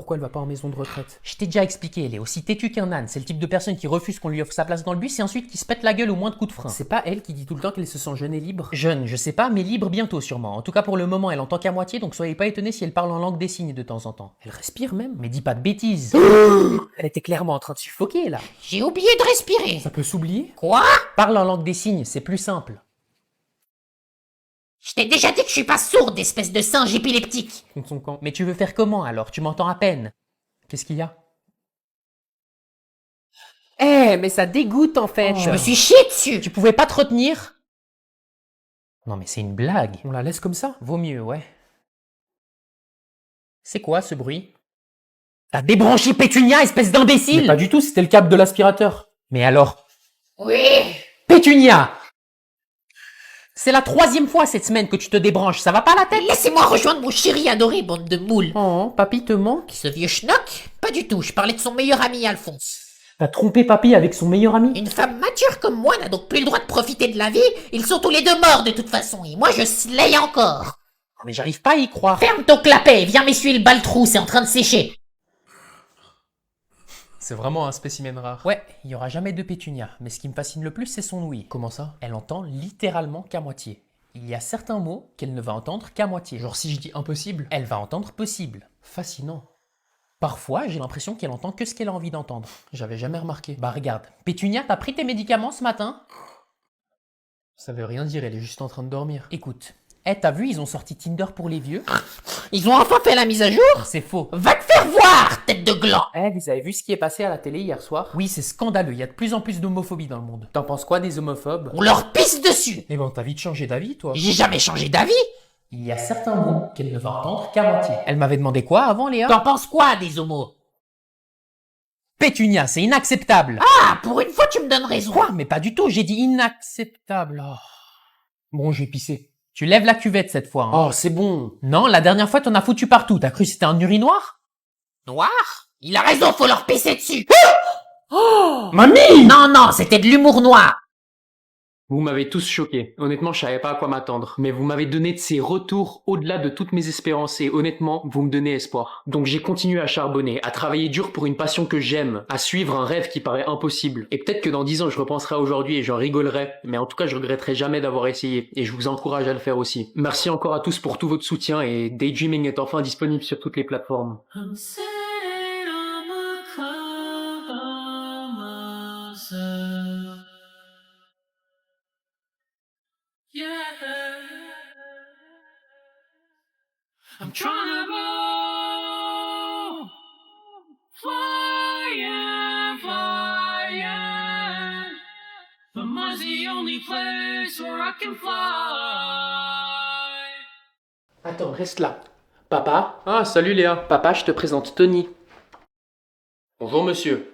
Pourquoi elle va pas en maison de retraite? Je t'ai déjà expliqué, elle est aussi têtue qu'un âne. C'est le type de personne qui refuse qu'on lui offre sa place dans le bus et ensuite qui se pète la gueule au moins de coups de frein. C'est pas elle qui dit tout le temps qu'elle se sent jeune et libre? Jeune, je sais pas, mais libre bientôt sûrement. En tout cas pour le moment, elle entend qu'à moitié, donc soyez pas étonnés si elle parle en langue des signes de temps en temps. Elle respire même? Mais dis pas de bêtises. Elle était clairement en train de suffoquer là. J'ai oublié de respirer. Ça peut s'oublier? Quoi? Parle en langue des signes, c'est plus simple. Je t'ai déjà dit que je suis pas sourde, espèce de singe épileptique. Contre son camp. Mais tu veux faire comment alors? Tu m'entends à peine. Qu'est-ce qu'il y a? Eh, mais ça dégoûte en fait. Je me suis chié dessus. Tu pouvais pas te retenir? Non mais c'est une blague. On la laisse comme ça? Vaut mieux, ouais. C'est quoi ce bruit? T'as débranché Pétunia, espèce Mais d'imbécile! pas du tout, c'était le câble de l'aspirateur. Mais alors? Oui. Pétunia! C'est la 3e fois cette semaine que tu te débranches, ça va pas la tête? Laissez-moi rejoindre mon chéri adoré, bande de moules. Oh, papy te manque? Ce vieux schnock? Pas du tout, je parlais de son meilleur ami Alphonse. T'as trompé papy avec son meilleur ami? Une femme mature comme moi n'a donc plus le droit de profiter de la vie, ils sont tous les deux morts de toute façon, et moi je slay encore. Mais j'arrive pas à y croire. Ferme ton clapet, viens m'essuyer le baltrou, c'est en train de sécher. C'est vraiment un spécimen rare. Ouais, il y aura jamais de Pétunia, mais ce qui me fascine le plus, c'est son ouïe. Comment ça? Elle entend littéralement qu'à moitié. Il y a certains mots qu'elle ne va entendre qu'à moitié. Genre si je dis impossible? Elle va entendre possible. Fascinant. Parfois, j'ai l'impression qu'elle entend que ce qu'elle a envie d'entendre. J'avais jamais remarqué. Bah regarde, Pétunia, t'as pris tes médicaments ce matin? Ça veut rien dire, elle est juste en train de dormir. Écoute, t'as vu, ils ont sorti Tinder pour les vieux? Ils ont enfin fait la mise à jour? C'est faux. Va te faire voir, tête de gland. Vous avez vu ce qui est passé à la télé hier soir? Oui, c'est scandaleux, il y a de plus en plus d'homophobie dans le monde. T'en penses quoi des homophobes? On leur pisse dessus. Eh ben, t'as vite changé d'avis, toi. J'ai jamais changé d'avis. Il y a certains mots qu'elle ne va entendre qu'à moitié. Elle m'avait demandé quoi avant, Léa? T'en penses quoi des homos? Pétunia, c'est inacceptable. Ah, pour une fois tu me donnes raison. Quoi? Mais pas du tout, j'ai dit inacceptable. Oh. Bon, je vais pisser. Tu lèves la cuvette cette fois. Hein. Oh, c'est bon. Non, la dernière fois t'en as foutu partout. T'as cru que c'était un urinoir? Noir? Il a raison, faut leur pisser dessus. Mamie! Non, non, c'était de l'humour noir. Vous m'avez tous choqué. Honnêtement, je savais pas à quoi m'attendre. Mais vous m'avez donné de ces retours au-delà de toutes mes espérances et honnêtement, vous me donnez espoir. Donc j'ai continué à charbonner, à travailler dur pour une passion que j'aime, à suivre un rêve qui paraît impossible. Et peut-être que dans 10 ans, je repenserai à aujourd'hui et j'en rigolerai. Mais en tout cas, je regretterai jamais d'avoir essayé. Et je vous encourage à le faire aussi. Merci encore à tous pour tout votre soutien et Daydreaming est enfin disponible sur toutes les plateformes. I'm sitting on the cloud by myself. Yeah, I'm trying to go flying, flying. But mine's the only place where I can fly. Attends, reste là. Papa? Ah, salut Léa. Papa, je te présente Tony. Bonjour monsieur.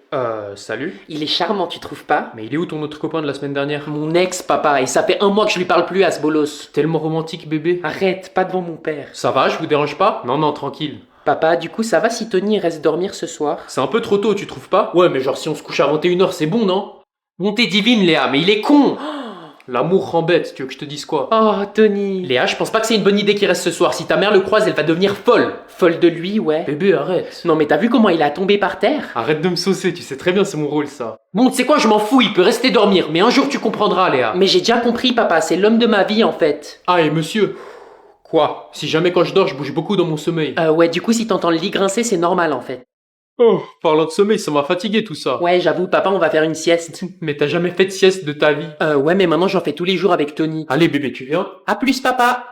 Salut. Il est charmant, tu trouves pas? Mais il est où ton autre copain de la semaine dernière? Mon ex, papa, et ça fait 1 mois que je lui parle plus à ce bolos. Tellement romantique, bébé. Arrête, pas devant mon père. Ça va, je vous dérange pas? Non, non, tranquille. Papa, du coup, ça va si Tony reste dormir ce soir? C'est un peu trop tôt, tu trouves pas? Ouais, mais genre si on se couche à 21h, c'est bon, non? Bonté divine, Léa, mais il est con! L'amour rend bête, tu veux que je te dise quoi? Oh, Tony. Léa, je pense pas que c'est une bonne idée qu'il reste ce soir. Si ta mère le croise, elle va devenir folle. Folle de lui, ouais. Bébé, arrête. Non, mais t'as vu comment il a tombé par terre? Arrête de me saucer, tu sais très bien c'est mon rôle, ça. Bon, tu sais quoi, je m'en fous, il peut rester dormir. Mais un jour, tu comprendras, Léa. Mais j'ai déjà compris, papa, c'est l'homme de ma vie, en fait. Ah, et monsieur? Quoi? Si jamais quand je dors, je bouge beaucoup dans mon sommeil. Ouais, du coup, si t'entends le lit grincer, c'est normal, en fait. Oh, parlant de sommeil, ça m'a fatigué tout ça. Ouais, j'avoue, papa, on va faire une sieste. Mais t'as jamais fait de sieste de ta vie? Ouais, mais maintenant j'en fais tous les jours avec Tony. Allez bébé, tu viens? À plus, papa.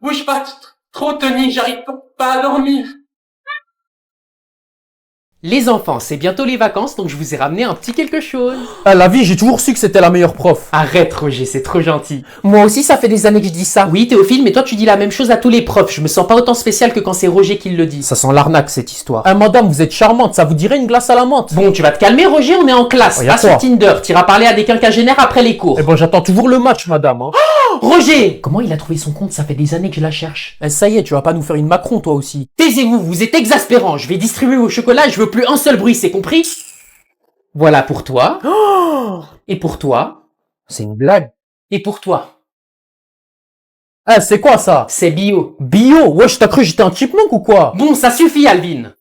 Bouge pas trop, Tony, j'arrive pas à dormir. Les enfants, c'est bientôt les vacances, donc je vous ai ramené un petit quelque chose. À la vie, j'ai toujours su que c'était la meilleure prof. Arrête Roger, c'est trop gentil. Moi aussi, ça fait des années que je dis ça. Oui Théophile, mais toi tu dis la même chose à tous les profs. Je me sens pas autant spécial que quand c'est Roger qui le dit. Ça sent l'arnaque, cette histoire. Ah, madame, vous êtes charmante, ça vous dirait une glace à la menthe? Bon, tu vas te calmer Roger, on est en classe. Oh, Pas sur Tinder, t'iras parler à des quinquagénaires après les cours. Eh ben, j'attends toujours le match, madame, hein. Roger! Comment il a trouvé son compte? Ça fait des années que je la cherche. Ça y est, tu vas pas nous faire une Macron, toi aussi. Taisez-vous, vous êtes exaspérant. Je vais distribuer vos chocolats, je veux plus un seul bruit, c'est compris? Voilà pour toi. Et pour toi. C'est une blague. Et pour toi. Eh, c'est quoi ça? C'est bio. Bio? Wesh, t'as cru que j'étais un chipmunk ou quoi? Bon, ça suffit, Alvin.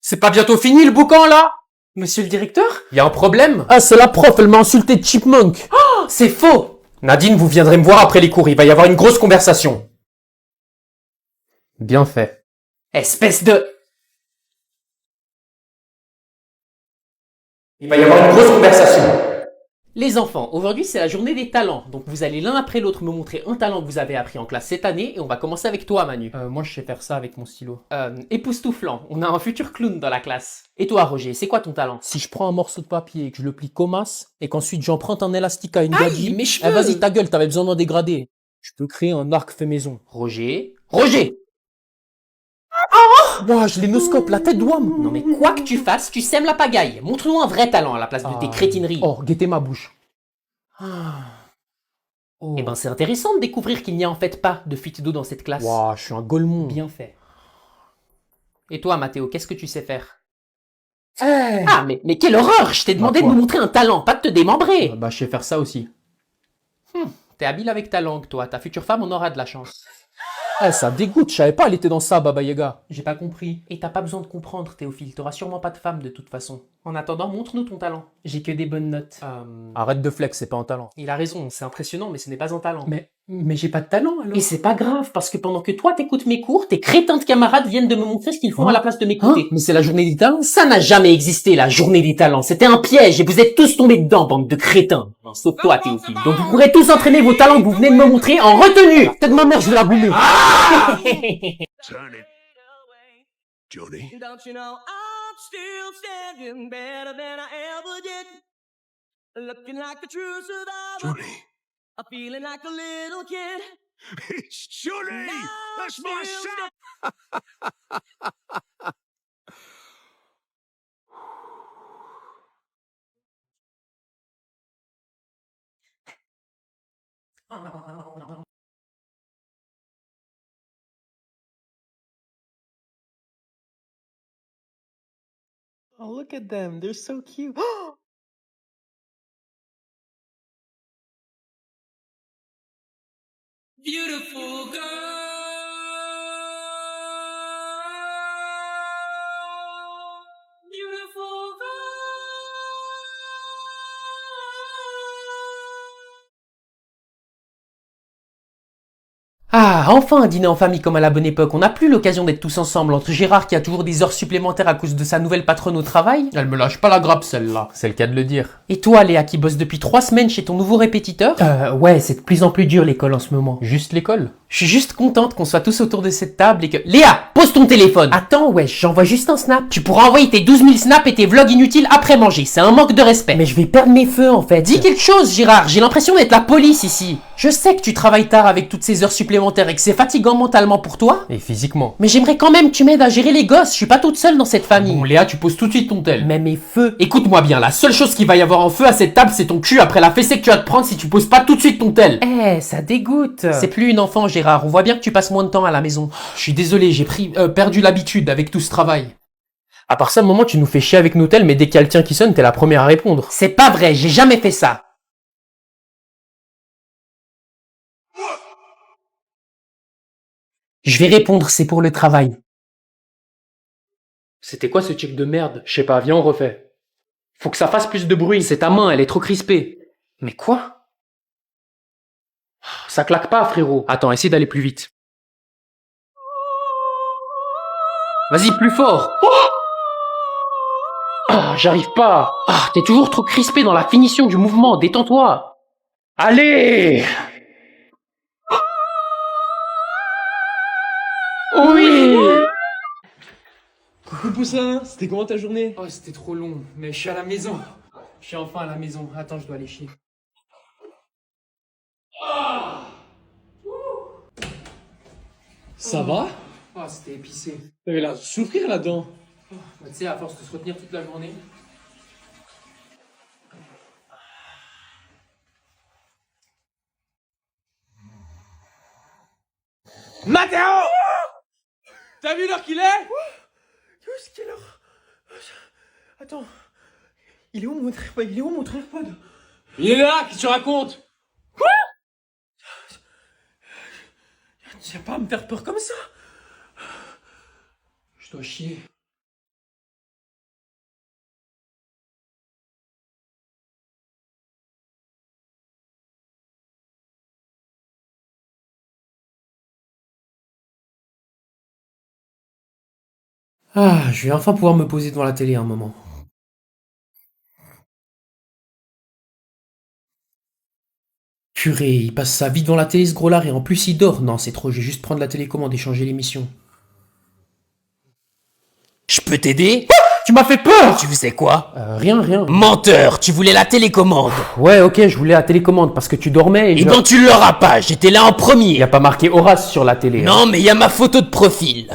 C'est pas bientôt fini le boucan là? Monsieur le directeur? Y a un problème? Ah, c'est la prof, elle m'a insulté de chipmunk. Oh, c'est faux. Nadine, vous viendrez me voir après les cours, il va y avoir une grosse conversation. Bien fait. Espèce de... Il va y avoir une grosse conversation. Les enfants, aujourd'hui c'est la journée des talents, donc vous allez l'un après l'autre me montrer un talent que vous avez appris en classe cette année et on va commencer avec toi Manu. Moi je sais faire ça avec mon stylo. Époustouflant, on a un futur clown dans la classe. Et toi Roger, c'est quoi ton talent? Si je prends un morceau de papier et que je le plie comme as, et qu'ensuite j'emprunte un élastique à une gadji, mes cheveux. eh vas-y ta gueule, t'avais besoin d'en dégrader. Je peux créer un arc fait maison. Roger? Roger! Ouah, je l'énoscope, la tête d'ouam. Non mais quoi que tu fasses, tu sèmes la pagaille. Montre-nous un vrai talent à la place de tes crétineries. Oh, guettez ma bouche. Oh. Eh ben c'est intéressant de découvrir qu'il n'y a en fait pas de fuite d'eau dans cette classe. Ouah, je suis un golemon. Bien fait. Et toi Mathéo, qu'est-ce que tu sais faire? Eh. Ah mais quelle horreur! Je t'ai demandé de quoi nous montrer un talent, pas de te démembrer. Bah, je sais faire ça aussi. T'es habile avec ta langue toi, ta future femme en aura de la chance. Eh, ça dégoûte, je savais pas, elle était dans ça, Baba Yaga. J'ai pas compris. Et t'as pas besoin de comprendre Théophile, t'auras sûrement pas de femme de toute façon. En attendant, montre-nous ton talent. J'ai que des bonnes notes. Arrête de flex, c'est pas un talent. Il a raison, c'est impressionnant, mais ce n'est pas un talent. Mais j'ai pas de talent, alors. Et c'est pas grave, parce que pendant que toi t'écoutes mes cours, tes crétins de camarades viennent de me montrer ce qu'ils font à la place de m'écouter. Mais c'est la journée des talents. Ça n'a jamais existé, la journée des talents. C'était un piège et vous êtes tous tombés dedans, bande de crétins. Non, sauf toi, Théophile. Donc vous pourrez tous entraîner vos talents que vous venez de me montrer en retenue. Tête de ma mère, je vais la boumer. Turn it. Johnny. Don't you know I'm still standing better than I ever did. Looking like a true survivor. Johnny. I'm feeling like a little kid. It's Johnny! That's my son! Oh, look at them. They're so cute. Beautiful girl. Beautiful girl. Ah, enfin un dîner en famille comme à la bonne époque. On n'a plus l'occasion d'être tous ensemble entre Gérard qui a toujours des heures supplémentaires à cause de sa nouvelle patronne au travail. Elle me lâche pas la grappe, celle-là. C'est le cas de le dire. Et toi Léa qui bosse depuis 3 semaines chez ton nouveau répétiteur. Ouais, c'est de plus en plus dur l'école en ce moment. Juste l'école. Je suis juste contente qu'on soit tous autour de cette table et que... Léa, pose ton téléphone. Attends, wesh, j'envoie juste un snap. Tu pourras envoyer tes 12 000 snaps et tes vlogs inutiles après manger. C'est un manque de respect. Mais je vais perdre mes feux en fait. Dis quelque chose, Gérard. J'ai l'impression d'être la police ici. Je sais que tu travailles tard avec toutes ces heures supplémentaires et que c'est fatigant mentalement pour toi. Et physiquement. Mais j'aimerais quand même que tu m'aides à gérer les gosses. Je suis pas toute seule dans cette famille. Bon, Léa, tu poses tout de suite ton tel. Mais mes feux... Écoute-moi bien, la seule chose qu'il va y avoir en feu à cette table, c'est ton cul après la fessée que tu vas te prendre si tu poses pas tout de suite ton tel. Eh, ça dégoûte. C'est plus une enfant, Gérard. On voit bien que tu passes moins de temps à la maison. Je suis désolé, j'ai perdu l'habitude avec tout ce travail. À part ça, au moment tu nous fais chier avec nos tels, mais dès qu'il y a le tien qui sonne, t'es la première à répondre. C'est pas vrai, j'ai jamais fait ça. Je vais répondre, c'est pour le travail. C'était quoi ce check de merde? Je sais pas, viens on refait. Faut que ça fasse plus de bruit. C'est ta main, elle est trop crispée. Mais quoi? Ça claque pas, frérot. Attends, essaie d'aller plus vite. Vas-y, plus fort. Ah, j'arrive pas. Ah, t'es toujours trop crispé dans la finition du mouvement. Détends-toi. Allez! Oui! Coucou Poussin, c'était comment ta journée? Oh, c'était trop long, mais je suis à la maison. Je suis enfin à la maison. Attends, je dois aller chier. Ça va? Oh, c'était épicé. T'avais l'air de souffrir là-dedans. Bah, tu sais, à force de se retenir toute la journée. Mathéo! T'as vu l'heure qu'il est? Qu'est-ce quelle heure? Attends. Il est où mon tripod? Il est où mon tripod? Il est là, qu'est-ce que tu racontes? Tiens pas à me faire peur comme ça. Je dois chier. Ah, je vais enfin pouvoir me poser devant la télé un moment. Purée, il passe sa vie devant la télé ce gros-là et en plus il dort. Non, c'est trop, je vais juste prendre la télécommande et changer l'émission. Je peux t'aider? Tu m'as fait peur! Tu faisais quoi? Rien. Menteur, tu voulais la télécommande. Ouais, ok, je voulais la télécommande parce que tu dormais et Eh ben tu l'auras pas, j'étais là en y premier. a pas marqué Horace sur la télé. Non, mais y a ma photo de profil.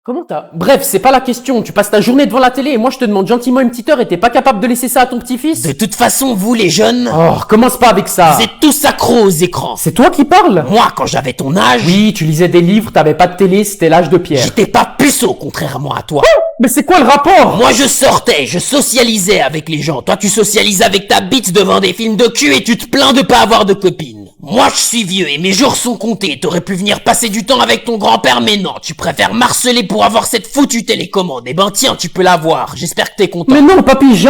Comment t'as... Bref, c'est pas la question. Tu passes ta journée devant la télé et moi je te demande gentiment une petite heure et t'es pas capable de laisser ça à ton petit-fils? De toute façon, vous les jeunes, Oh, recommence pas avec ça. vous êtes tous accros aux écrans. C'est toi qui parles? Moi, quand j'avais ton âge, Oui, tu lisais des livres, t'avais pas de télé, c'était l'âge de pierre. j'étais pas puceau contrairement à toi. Mais c'est quoi le rapport? Moi, je sortais, je socialisais avec les gens. Toi, tu socialises avec ta bite devant des films de cul et tu te plains de pas avoir de copine. Moi, je suis vieux et mes jours sont comptés. T'aurais pu venir passer du temps avec ton grand-père, mais non, tu préfères marceler pour avoir cette foutue télécommande. Eh ben tiens, tu peux l'avoir. J'espère que t'es content. Mais non, papy, j'ai